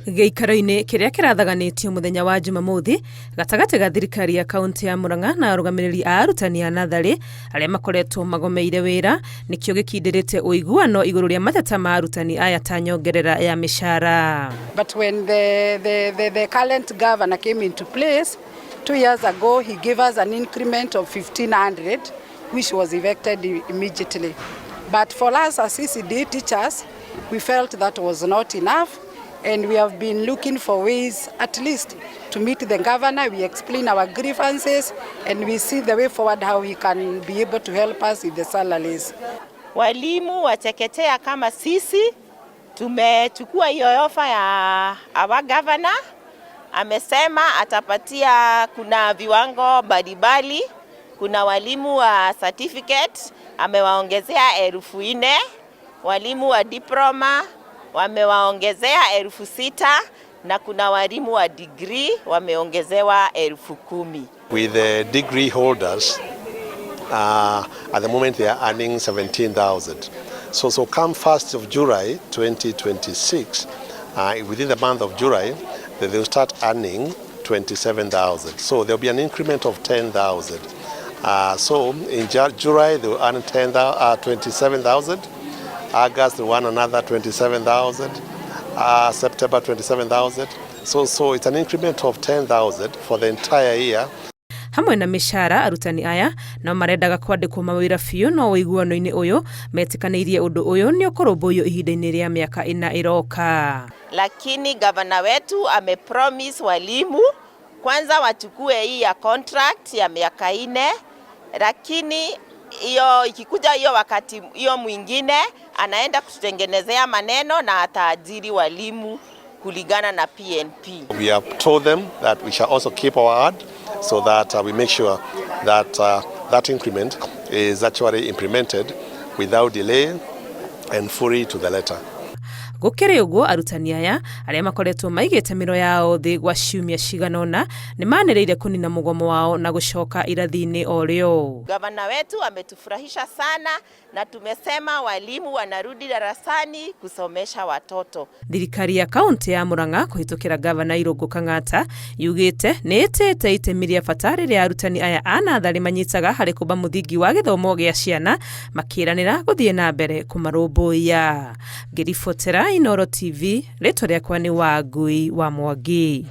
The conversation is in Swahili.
Gĩikaro-inĩ kĩrĩa kĩrathaganĩtio mũthenya wa Jumamothi gatagatĩ ga thirikari ya kaunti ya Murang'a na arũgamĩrĩri a arutani a natharĩ arĩa makoretwo magomeire wĩra nĩkĩo gĩkindĩrĩte ũiguano igũrũ rĩa mateta ma arutani aya ta nyongerera ya mĩcara. But when the current governor came into place 2 years ago, he gave us an increment of 1,500 which was effected immediately. But for us as CCD teachers, we felt that was not enough, and we have been looking for ways at least to meet the governor. We explain our grievances and we see the way forward how he can be able to help us with the salaries. Walimu wa chekechea kama sisi tumechukua hiyo ofa ya our governor. Amesema atapatia, kuna viwango mbalimbali, kuna walimu wa certificate amewaongezea 4,000, walimu wa diploma wamewaongezea 6,000 na kuna walimu wa degree wameongezewa 10,000. With the degree holders, at the moment they are earning 17,000. So come 1st of July 2026, within the month of July, they will start earning 27,000. So there will be an increment of 10,000. So in July they will earn 27,000. August they will earn another 27,000. September 27,000. So it's an increment of 10,000 for the entire year. Hamwe na mĩcara arutani aya no marendaga kwandĩkwo mawĩra biũ, no ũiguano-inĩ ũyũ metĩkanĩirie ũndũ ũyũ nĩ ũkũrũmbũiyo ihinda-inĩ rĩa mĩaka 4 iroka. Lakini gavana wetu amepromise walimu kwanza wachukue hii ya contract ya miaka 4, lakini hiyo ikikuja hiyo wakati hiyo mwingine anaenda kututengenezea maneno na ataajiri walimu kulingana na PNP. We have told them that we shall also keep our word, so that we make sure that that increment is actually implemented without delay and fully to the letter. Gũkĩrĩ ũguo arutani aya arĩa makoretwo maigĩte mĩro yao thĩ gwa ciumia ciganona nĩ manĩrĩire kũnina mũgomo wao na gũcoka irathi-inĩ o rĩo. Gavana wetu ametufurahisha sana na tumesema walimu wanarudi darasani kusomesha watoto. Thirikari ya kaunti ya Murang'a kũhĩtũkĩra gavana Irũngũ Kang'ata yugĩte nĩ ĩtĩte itemi rĩa bata rĩrĩa arutani aya a natharĩ manyitaga harĩ kũmba mũthingi wa gĩthomo gĩa ciana, makĩranĩra gũthiĩ na mbere kũmarũmbũiya. Ngĩribotera Inooro TV, rĩtwa rĩakwa nĩ Wangui wa Mwangi.